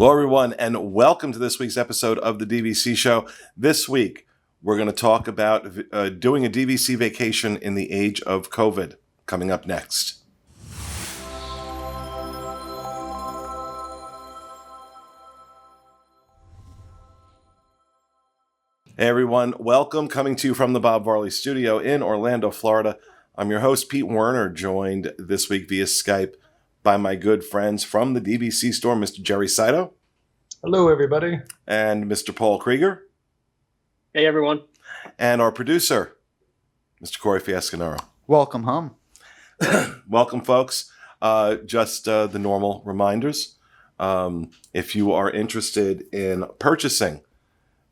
Hello, everyone, and welcome to this week's episode of the DVC Show. This week, we're going to talk about doing a DVC vacation in the age of COVID, coming up next. Hey, everyone, welcome. Coming to you from the Bob Varley Studio in Orlando, Florida. I'm your host, Pete Werner, joined this week via Skype by my good friends from the DVC store, Mr. Jerry Saito. Hello, everybody. And Mr. Paul Krieger. Hey, everyone. And our producer, Mr. Corey Fiascanaro. Welcome home. Welcome, folks. Just the normal reminders. If you are interested in purchasing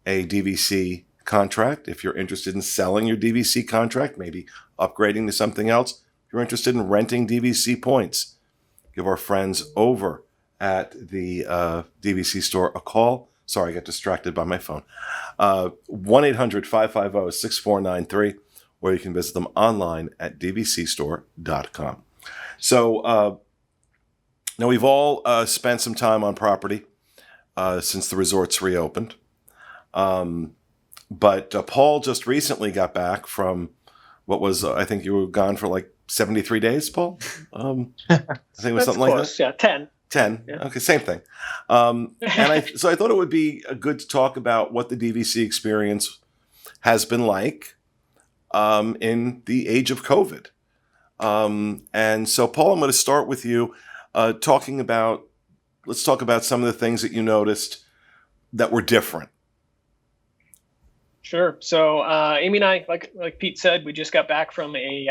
a DVC contract, if you're interested in selling your DVC contract, maybe upgrading to something else, if you're interested in renting DVC points, give our friends over at the DVC store a call. Sorry, I got distracted by my phone. 1-800-550-6493, or you can visit them online at dvcstore.com. So now we've all spent some time on property since the resorts reopened. But Paul just recently got back from what was, I think you were gone for like 73 days, Paul? I think it was something close. Like that. Yeah, 10. 10. Yeah. Okay, same thing. So I thought it would be good to talk about what the DVC experience has been like in the age of COVID. And so, Paul, I'm going to start with you let's talk about some of the things that you noticed that were different. Sure. So Amy and I, like Pete said, we just got back from a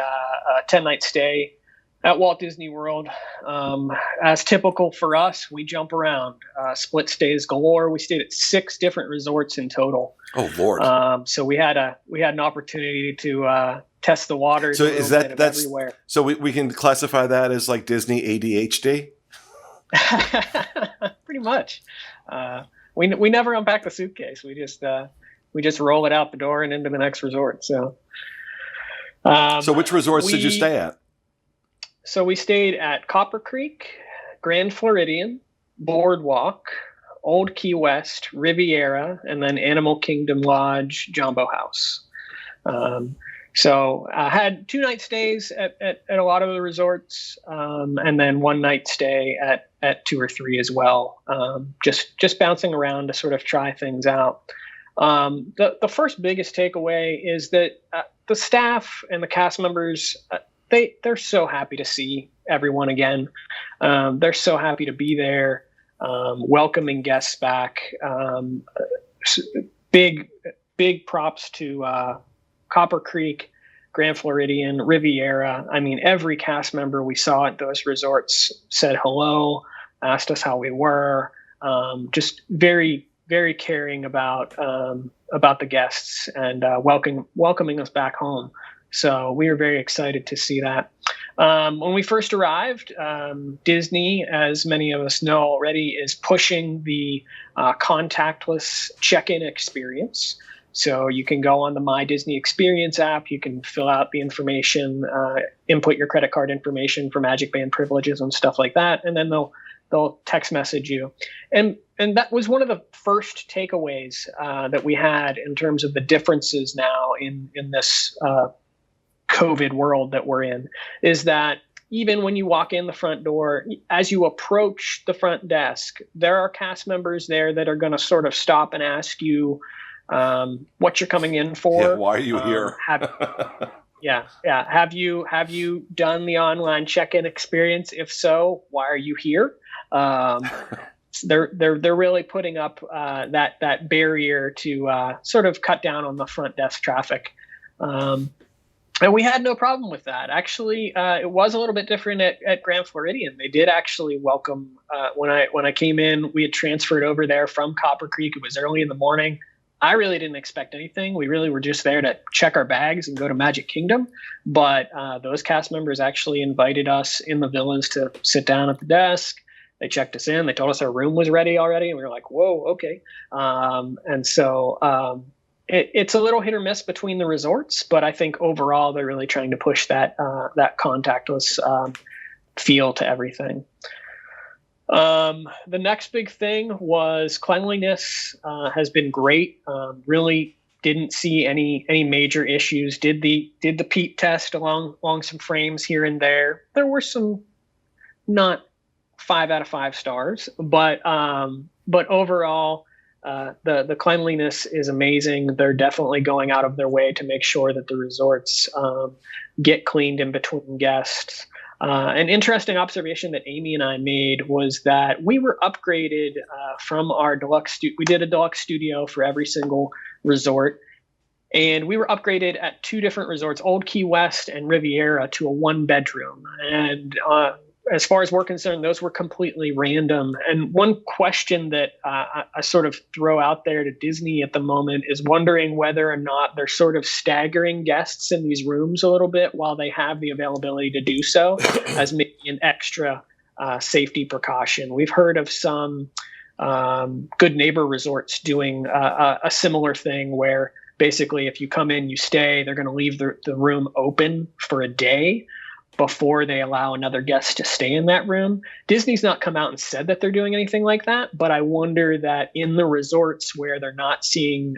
10-night stay at Walt Disney World. As typical for us, we jump around, split stays galore. We stayed at 6 different resorts in total. Oh, Lord. So we had an opportunity to test the waters. So is that's everywhere. So we can classify that as like Disney ADHD? Pretty much. We never unpack the suitcase. We just roll it out the door and into the next resort. So which resorts did you stay at? So we stayed at Copper Creek, Grand Floridian, Boardwalk, Old Key West, Riviera, and then Animal Kingdom Lodge, Jumbo House. So I had 2-night stays at a lot of the resorts, and then 1-night stay at 2 or 3 as well. Just bouncing around to sort of try things out. The first biggest takeaway is that the staff and the cast members, they're so happy to see everyone again. They're so happy to be there, welcoming guests back. Big props to Copper Creek, Grand Floridian, Riviera. I mean, every cast member we saw at those resorts said hello, asked us how we were. Just very, very caring about the guests and welcoming us back home. So we were very excited to see that. When we first arrived, Disney, as many of us know already, is pushing the contactless check-in experience. So you can go on the My Disney Experience app, you can fill out the information, input your credit card information for Magic Band privileges and stuff like that, and then they'll text message you. And that was one of the first takeaways that we had in terms of the differences now in this COVID world that we're in, is that even when you walk in the front door, as you approach the front desk, there are cast members there that are going to sort of stop and ask you what you're coming in for. Yeah, why are you here? Yeah. Have you done the online check-in experience? If so, why are you here? They're really putting up that barrier to sort of cut down on the front desk traffic. And we had no problem with that. Actually, it was a little bit different at Grand Floridian. They did actually welcome when I came in. We had transferred over there from Copper Creek. It was early in the morning. I really didn't expect anything. We really were just there to check our bags and go to Magic Kingdom. But those cast members actually invited us in the villas to sit down at the desk. They checked us in. They told us our room was ready already. And we were like, whoa, okay. And so it's a little hit or miss between the resorts. But I think overall, they're really trying to push that contactless feel to everything. The next big thing was cleanliness. Has been great. Really didn't see any major issues. Did the peep test along some frames here and there. There were some not 5 out of 5 stars, but overall, the cleanliness is amazing. They're definitely going out of their way to make sure that the resorts get cleaned in between guests. An interesting observation that Amy and I made was that we were upgraded from our deluxe. We did a deluxe studio for every single resort, and we were upgraded at 2 different resorts, Old Key West and Riviera, to a 1-bedroom. And as far as we're concerned, those were completely random. And one question that I sort of throw out there to Disney at the moment is wondering whether or not they're sort of staggering guests in these rooms a little bit while they have the availability to do so as maybe an extra safety precaution. We've heard of some Good Neighbor resorts doing a similar thing where basically if you come in, you stay, they're going to leave the room open for a day before they allow another guest to stay in that room. Disney's not come out and said that they're doing anything like that, but I wonder that in the resorts where they're not seeing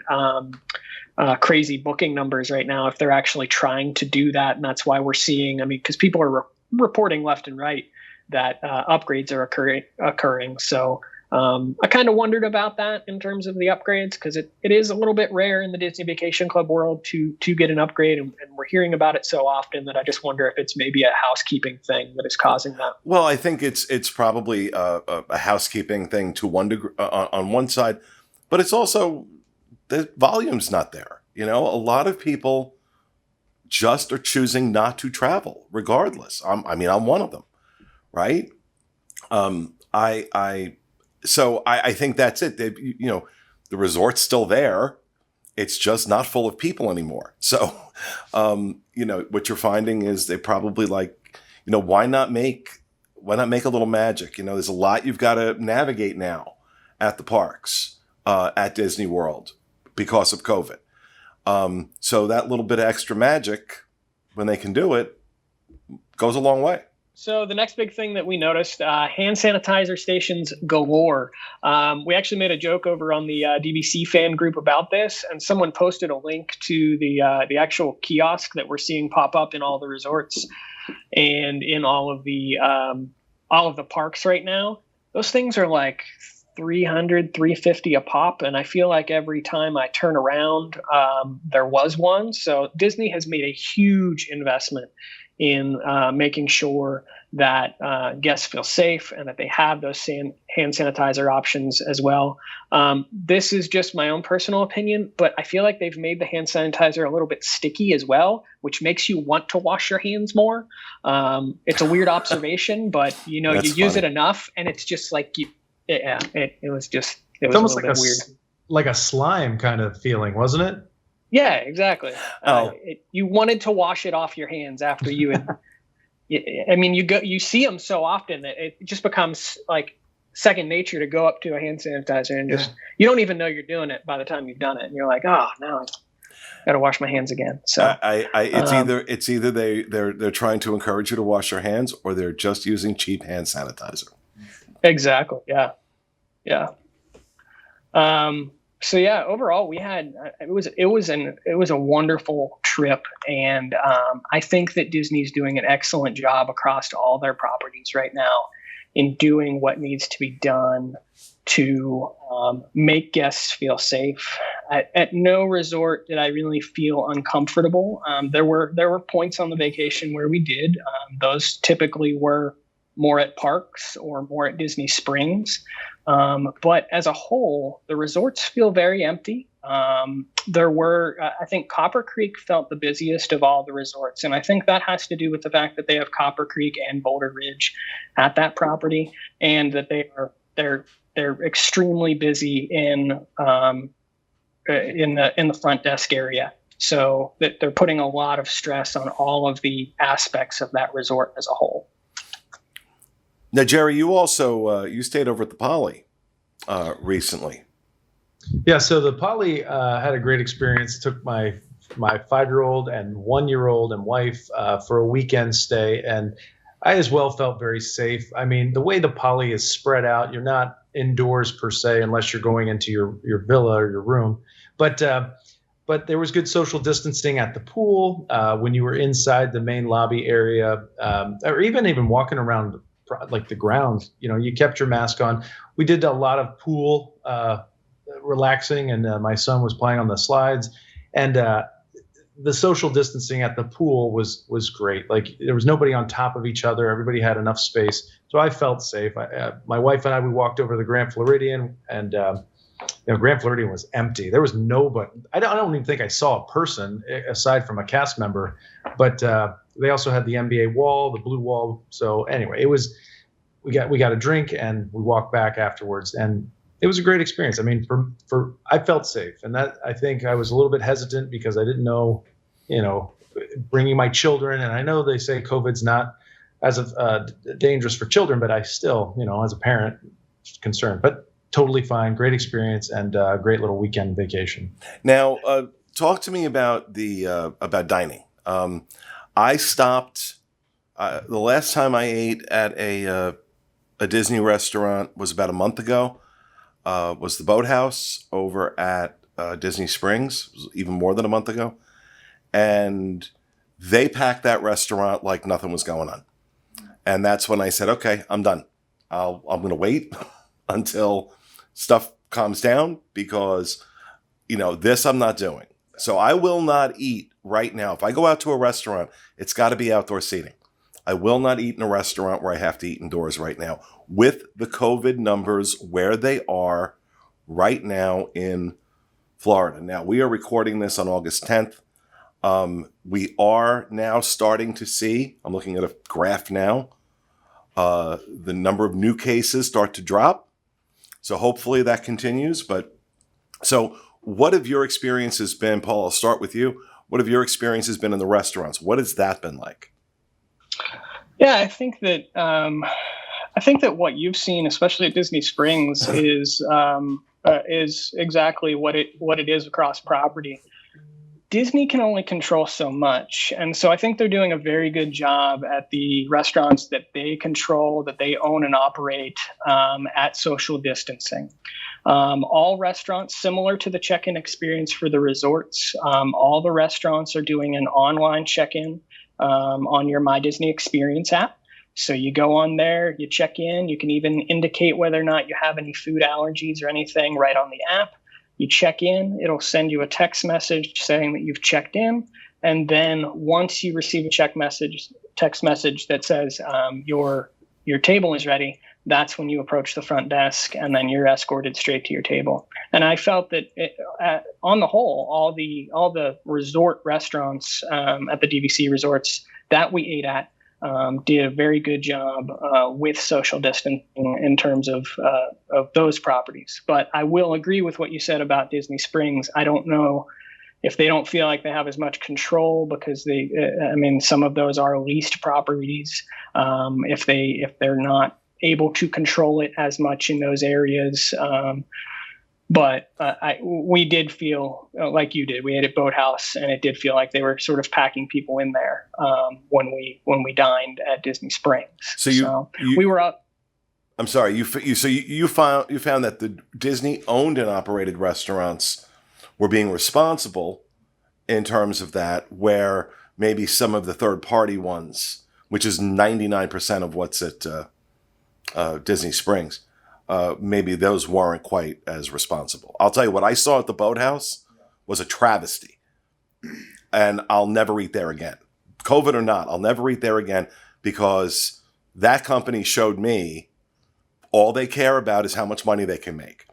crazy booking numbers right now, if they're actually trying to do that. And that's why we're seeing, because people are reporting left and right that upgrades are occurring. So I kind of wondered about that in terms of the upgrades, because it is a little bit rare in the Disney Vacation Club world to get an upgrade, and we're hearing about it so often that I just wonder if it's maybe a housekeeping thing that is causing that. Well, I think it's probably a housekeeping thing to one degree on one side, but it's also the volume's not there. A lot of people just are choosing not to travel regardless. I'm one of them, right? So I think that's it. The resort's still there. It's just not full of people anymore. So, what you're finding is they probably why not make a little magic? There's a lot you've got to navigate now at the parks, at Disney World because of COVID. So that little bit of extra magic, when they can do it, goes a long way. So the next big thing that we noticed, hand sanitizer stations galore. We actually made a joke over on the DVC fan group about this, and someone posted a link to the actual kiosk that we're seeing pop up in all the resorts and in all of the parks right now. Those things are like $300, $350 a pop, and I feel like every time I turn around, there was one. So Disney has made a huge investment in making sure that guests feel safe and that they have those hand sanitizer options as well. This is just my own personal opinion, but I feel like they've made the hand sanitizer a little bit sticky as well, which makes you want to wash your hands more. It's a weird observation, but you use it enough, and it's just like it was almost a little bit weird, like a slime kind of feeling, wasn't it? Yeah, exactly. You wanted to wash it off your hands after you had. You see them so often that it just becomes like second nature to go up to a hand sanitizer and just you don't even know you're doing it by the time you've done it, and you're like, oh, now I got to wash my hands again. So it's either they're trying to encourage you to wash your hands, or they're just using cheap hand sanitizer. Exactly. Yeah. So yeah, overall we had it was a wonderful trip, and I think that Disney's doing an excellent job across all their properties right now in doing what needs to be done to make guests feel safe. At no resort did I really feel uncomfortable. There were points on the vacation where we did. Those typically were more at parks or more at Disney Springs. But as a whole, the resorts feel very empty. I think Copper Creek felt the busiest of all the resorts. And I think that has to do with the fact that they have Copper Creek and Boulder Ridge at that property, and that they're extremely busy in the front desk area. So that they're putting a lot of stress on all of the aspects of that resort as a whole. Now, Jerry, you also you stayed over at the Poly recently. Yeah, so the Poly had a great experience. Took my 5-year-old and 1-year-old and wife for a weekend stay, and I as well felt very safe. I mean, the way the poly is spread out, you're not indoors per se, unless you're going into your villa or your room. But there was good social distancing at the pool when you were inside the main lobby area, or even walking around like the grounds. You know, you kept your mask on. We did a lot of pool relaxing, and my son was playing on the slides, and the social distancing at the pool was great. Like there was nobody on top of each other. Everybody had enough space, so I felt safe. My wife and I, we walked over to the Grand Floridian, and Grand Floridian was empty. There was nobody. I don't even think I saw a person aside from a cast member. But they also had the NBA wall, the blue wall. So anyway, we got a drink and we walked back afterwards, and it was a great experience. I mean, I felt safe, and that I think I was a little bit hesitant because I didn't know, bringing my children, and I know they say COVID's not as dangerous for children, but I still, as a parent, concerned. But totally fine, great experience, and great little weekend vacation. Now, talk to me about about dining. I stopped. The last time I ate at a Disney restaurant was about a month ago. Was the Boathouse over at Disney Springs. It was even more than a month ago. And they packed that restaurant like nothing was going on. And that's when I said, okay, I'm done. I'm going to wait until stuff calms down because, this I'm not doing. So I will not eat right now. If I go out to a restaurant, it's got to be outdoor seating. I will not eat in a restaurant where I have to eat indoors right now with the COVID numbers where they are right now in Florida. Now, we are recording this on August 10th. We are now starting to see, I'm looking at a graph now, the number of new cases start to drop. So hopefully that continues. So what have your experiences been, Paul? I'll start with you. What have your experiences been in the restaurants? What has that been like? Yeah, I think that what you've seen, especially at Disney Springs, is exactly what it is across property. Disney can only control so much, and so I think they're doing a very good job at the restaurants that they control, that they own and operate, at social distancing. All restaurants, similar to the check-in experience for the resorts, all the restaurants are doing an online check-in on your My Disney Experience app. So you go on there, you check in, you can even indicate whether or not you have any food allergies or anything right on the app. You check in, it'll send you a text message saying that you've checked in. And then once you receive a text message that says your table is ready, that's when you approach the front desk and then you're escorted straight to your table. And I felt that on the whole, all the resort restaurants at the DVC resorts that we ate at did a very good job with social distancing in terms of those properties. But I will agree with what you said about Disney Springs. I don't know if they don't feel like they have as much control because some of those are leased properties. If they're not able to control it as much in those areas. But we did feel like you did. We ate at Boathouse, and it did feel like they were sort of packing people in there when we dined at Disney Springs. So we were up. I'm sorry. You found that the Disney owned and operated restaurants were being responsible in terms of that, where maybe some of the third party ones, which is 99% of what's at Disney Springs. Maybe those weren't quite as responsible. I'll tell you what I saw at the Boathouse was a travesty, and I'll never eat there again. COVID or not, I'll never eat there again because that company showed me all they care about is how much money they can make.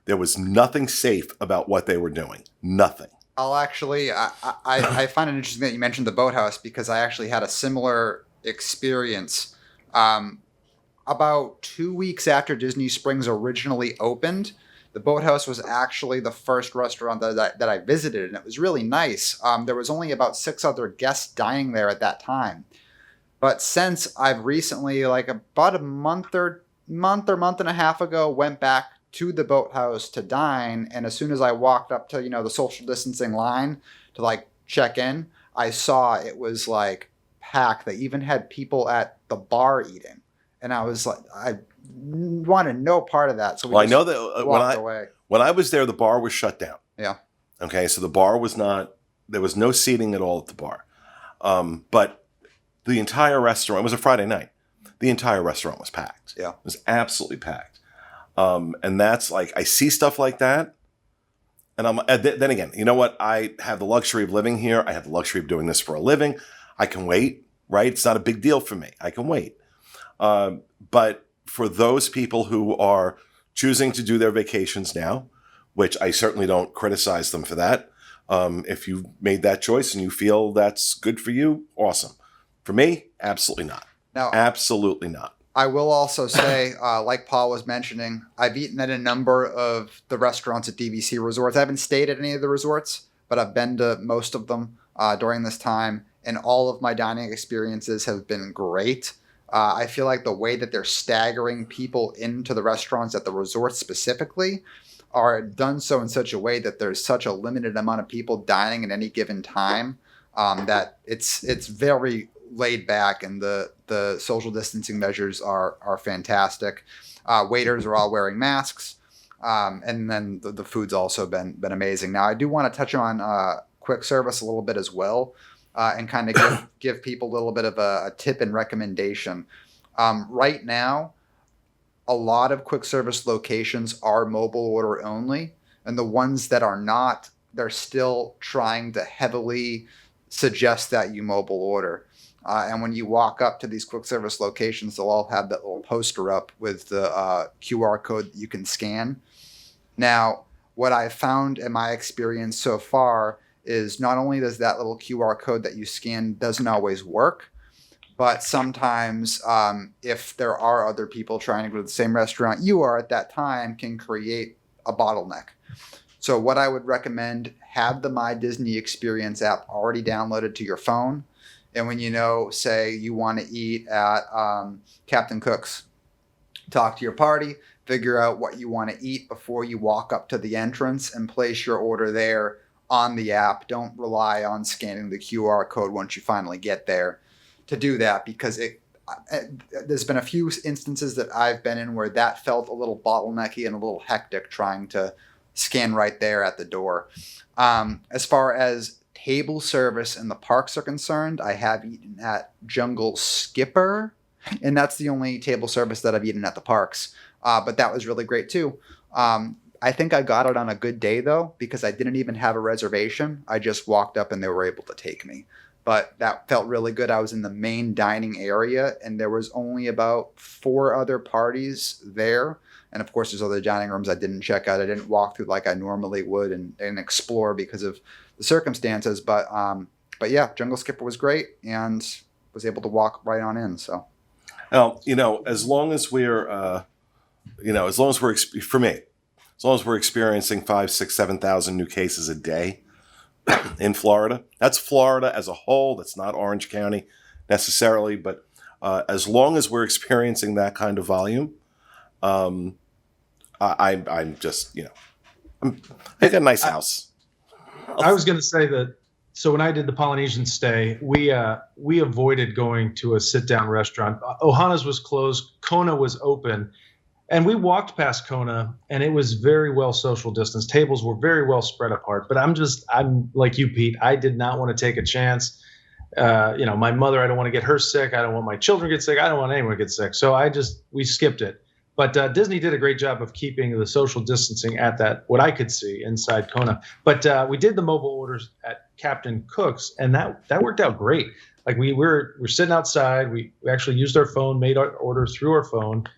There was nothing safe about what they were doing. Nothing. I find it interesting that you mentioned the Boathouse because I actually had a similar experience. About 2 weeks after Disney Springs originally opened, the Boathouse was actually the first restaurant that I visited, and it was really nice. There was only about 6 other guests dining there at that time. But since I've recently, like about a month and a half ago, went back to the Boathouse to dine, and as soon as I walked up to, the social distancing line to check in, I saw it was packed. They even had people at the bar eating, and I was like, I wanted no part of that. So I know that walked away. When I was there, the bar was shut down. Yeah. Okay, so the bar was not. There was no seating at all at the bar, but the entire restaurant. It was a Friday night. The entire restaurant was packed. Yeah, it was absolutely packed. And that's like, I see stuff like that. And then again, you know what? I have the luxury of living here. I have the luxury of doing this for a living. I can wait, right? It's not a big deal for me. I can wait. But for those people who are choosing to do their vacations now, which I certainly don't criticize them for that. If you made that choice and you feel that's good for you, awesome. For me, absolutely not. No, absolutely not. I will also say, like Paul was mentioning, I've eaten at a number of the restaurants at DVC resorts. I haven't stayed at any of the resorts, but I've been to most of them during this time, and all of my dining experiences have been great. I feel like the way that they're staggering people into the restaurants at the resorts specifically are done so in such a way that there's such a limited amount of people dining at any given time that it's very laid back, and the social distancing measures are fantastic. Waiters are all wearing masks, and then the food's also been amazing. Now, I do want to touch on quick service a little bit as well, and kind of give people a little bit of a tip and recommendation. Right now, a lot of quick service locations are mobile order only, and the ones that are not, they're still trying to heavily suggest that you mobile order. And when you walk up to these quick service locations, they'll all have that little poster up with the QR code that you can scan. Now, what I've found in my experience so far is not only does that little QR code that you scan doesn't always work, but sometimes if there are other people trying to go to the same restaurant you are at that time, can create a bottleneck. So what I would recommend, have the My Disney Experience app already downloaded to your phone. And when say you want to eat at Captain Cook's, talk to your party, figure out what you want to eat before you walk up to the entrance and place your order there on the app. Don't rely on scanning the QR code once you finally get there to do that, because there's been a few instances that I've been in where that felt a little bottlenecky and a little hectic trying to scan right there at the door. As far as table service in the parks are concerned, I have eaten at Jungle Skipper, and that's the only table service that I've eaten at the parks. But that was really great too. I think I got it on a good day though, because I didn't even have a reservation. I just walked up and they were able to take me. But that felt really good. I was in the main dining area, and there was only about 4 other parties there. And of course, there's other dining rooms I didn't check out. I didn't walk through like I normally would and explore because of the circumstances. But yeah, Jungle Skipper was great and was able to walk right on in. So, now, as long as we're, for me, as long as we're experiencing 5, 6, 7,000 new cases a day in Florida, that's Florida as a whole. That's not Orange County necessarily, but as long as we're experiencing that kind of volume, I'm just, I got a nice house. I was going to say that. So when I did the Polynesian stay, we avoided going to a sit-down restaurant. Ohana's was closed. Kona was open. And we walked past Kona, and it was very well social distance. Tables were very well spread apart. But I'm like you, Pete. I did not want to take a chance. My mother, I don't want to get her sick. I don't want my children to get sick. I don't want anyone to get sick. So we skipped it. But Disney did a great job of keeping the social distancing at that, what I could see inside Kona. But we did the mobile orders at Captain Cook's, and that worked out great. Like we're sitting outside. We actually used our phone, made our orders through our phone.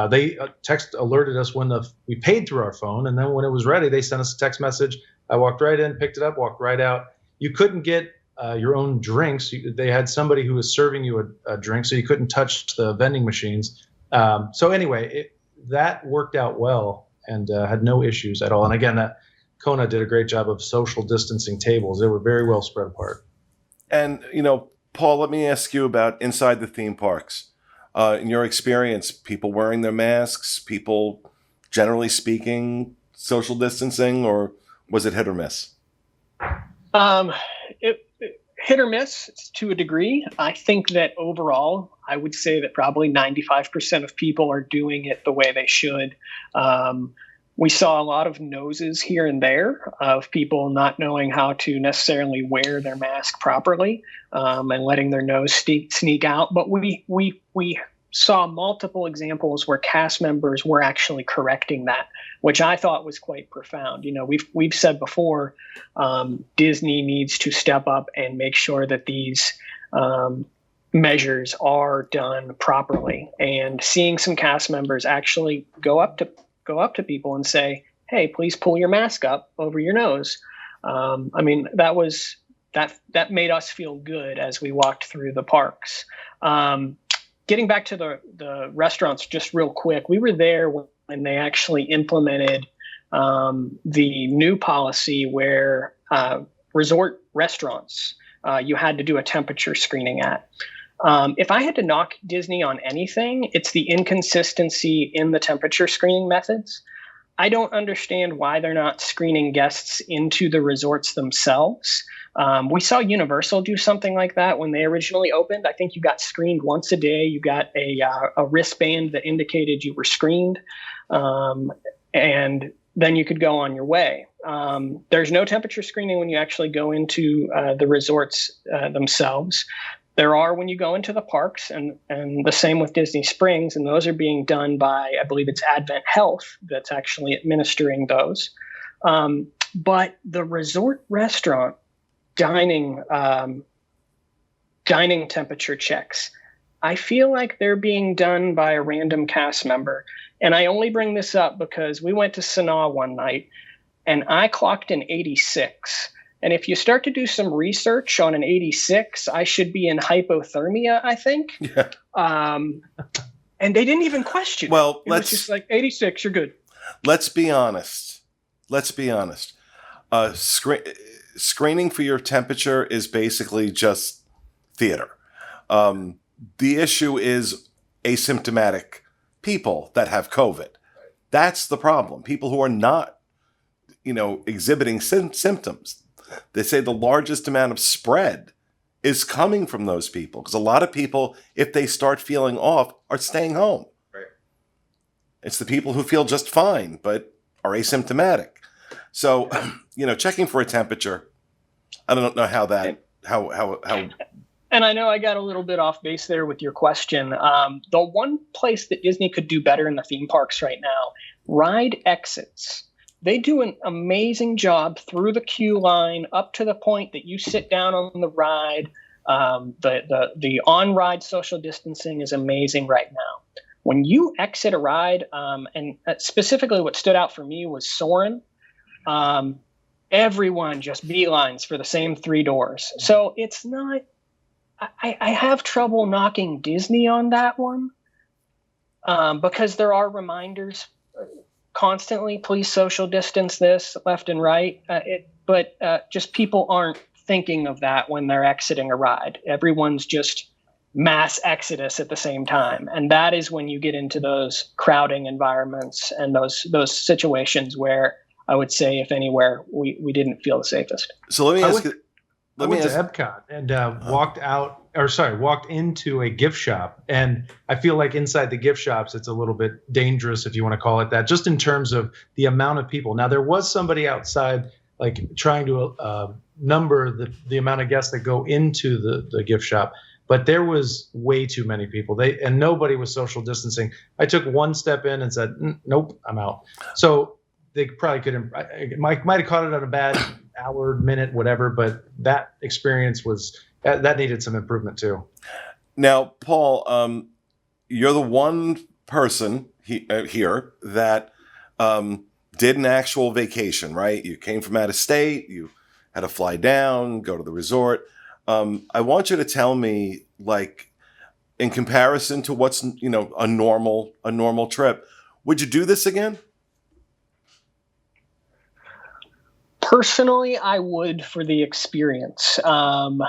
They text alerted us when we paid through our phone, and then when it was ready, they sent us a text message. I walked right in, picked it up, walked right out. You couldn't get your own drinks. They had somebody who was serving you a drink, so you couldn't touch the vending machines. So anyway, that worked out well and had no issues at all. And again, that Kona did a great job of social distancing tables. They were very well spread apart. And, Paul, let me ask you about inside the theme parks. In your experience, people wearing their masks, people generally speaking, social distancing, or was it hit or miss? Hit or miss to a degree. I think that overall, I would say that probably 95% of people are doing it the way they should. We saw a lot of noses here and there of people not knowing how to necessarily wear their mask properly, and letting their nose sneak out. But we saw multiple examples where cast members were actually correcting that, which I thought was quite profound. You know, we've said before, Disney needs to step up and make sure that these measures are done properly. And seeing some cast members actually go up to people and say, "Hey, please pull your mask up over your nose." I mean, that made us feel good as we walked through the parks. Getting back to the restaurants just real quick, we were there when they actually implemented the new policy where resort restaurants you had to do a temperature screening at. If I had to knock Disney on anything, it's the inconsistency in the temperature screening methods. I don't understand why they're not screening guests into the resorts themselves. We saw Universal do something like that when they originally opened. I think you got screened once a day. You got a wristband that indicated you were screened, and then you could go on your way. There's no temperature screening when you actually go into the resorts themselves. There are when you go into the parks, and the same with Disney Springs, and those are being done by, I believe it's Advent Health that's actually administering those. But the resort restaurant dining temperature checks, I feel like they're being done by a random cast member. And I only bring this up because we went to Sanaa one night and I clocked an 86. And if you start to do some research on an 86, I should be in hypothermia, I think. Yeah. And they didn't even question. Well, it was just like 86, you're good. Let's be honest. Screening for your temperature is basically just theater. The issue is asymptomatic people that have COVID. That's the problem. People who are not, exhibiting symptoms. They say the largest amount of spread is coming from those people because a lot of people, if they start feeling off, are staying home. Right. It's the people who feel just fine but are asymptomatic. So, checking for a temperature, I don't know how that how. And I know I got a little bit off base there with your question. The one place that Disney could do better in the theme parks right now, ride exits. They do an amazing job through the queue line up to the point that you sit down on the ride. The on-ride social distancing is amazing right now. When you exit a ride, and specifically what stood out for me was Soarin', everyone just beelines for the same 3 doors. So it's not... I have trouble knocking Disney on that one because there are reminders constantly, please social distance this left and right. But just people aren't thinking of that when they're exiting a ride. Everyone's just mass exodus at the same time. And that is when you get into those crowding environments and those situations where I would say, if anywhere, we didn't feel the safest. So let me ask you. I went to Epcot and walked into a gift shop. And I feel like inside the gift shops, it's a little bit dangerous, if you want to call it that, just in terms of the amount of people. Now, there was somebody outside, like trying to number the amount of guests that go into the gift shop. But there was way too many people. And nobody was social distancing. I took one step in and said, nope, I'm out. So they probably could might have caught it on a bad hour, minute, whatever, but that experience that needed some improvement too. Now, Paul, you're the one person here that did an actual vacation, right? You came from out of state, you had to fly down, go to the resort. I want you to tell me, like, in comparison to what's, a normal trip, would you do this again? Personally, I would, for the experience. On the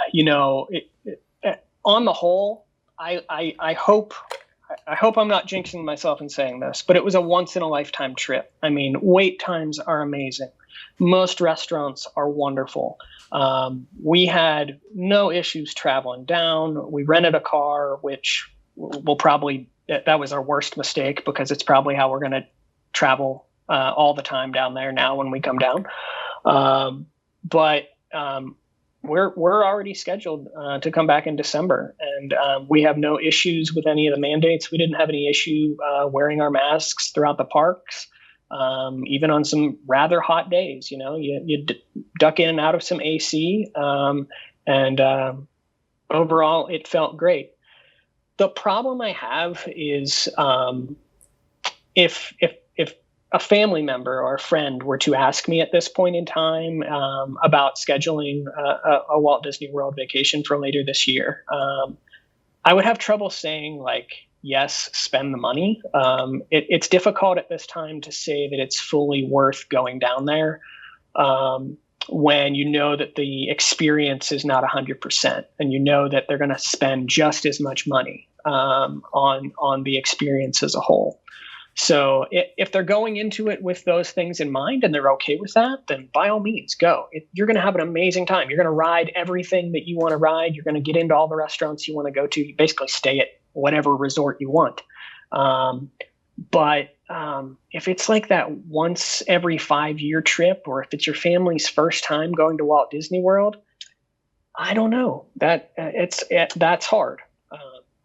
whole, I hope I'm not jinxing myself in saying this, but it was a once in a lifetime trip. I mean, wait times are amazing. Most restaurants are wonderful. We had no issues traveling down. We rented a car, which we'll probably, that was our worst mistake, because it's probably how we're going to travel all the time down there now when we come down. But we're already scheduled to come back in December, and we have no issues with any of the mandates. We didn't have any issue wearing our masks throughout the parks, even on some rather hot days. You duck in and out of some AC, and overall it felt great. The problem I have is if a family member or a friend were to ask me at this point in time about scheduling a Walt Disney World vacation for later this year, I would have trouble saying, like, yes, spend the money. It's difficult at this time to say that it's fully worth going down there when you know that the experience is not 100%, and you know that they're going to spend just as much money on the experience as a whole. So if they're going into it with those things in mind and they're okay with that, then by all means, go. You're going to have an amazing time. You're going to ride everything that you want to ride. You're going to get into all the restaurants you want to go to. You basically stay at whatever resort you want. But if it's like that once every 5-year trip, or if it's your family's first time going to Walt Disney World, I don't know. That's hard.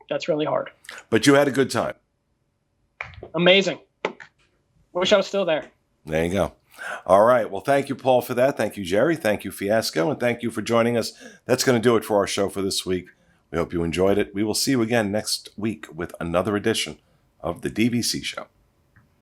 That's really hard. But you had a good time. Amazing. Wish I was still there. There you go. All right. Well, thank you, Paul, for that. Thank you, Jerry. Thank you, Fiasco. And thank you for joining us. That's going to do it for our show for this week. We hope you enjoyed it. We will see you again next week with another edition of the DVC Show.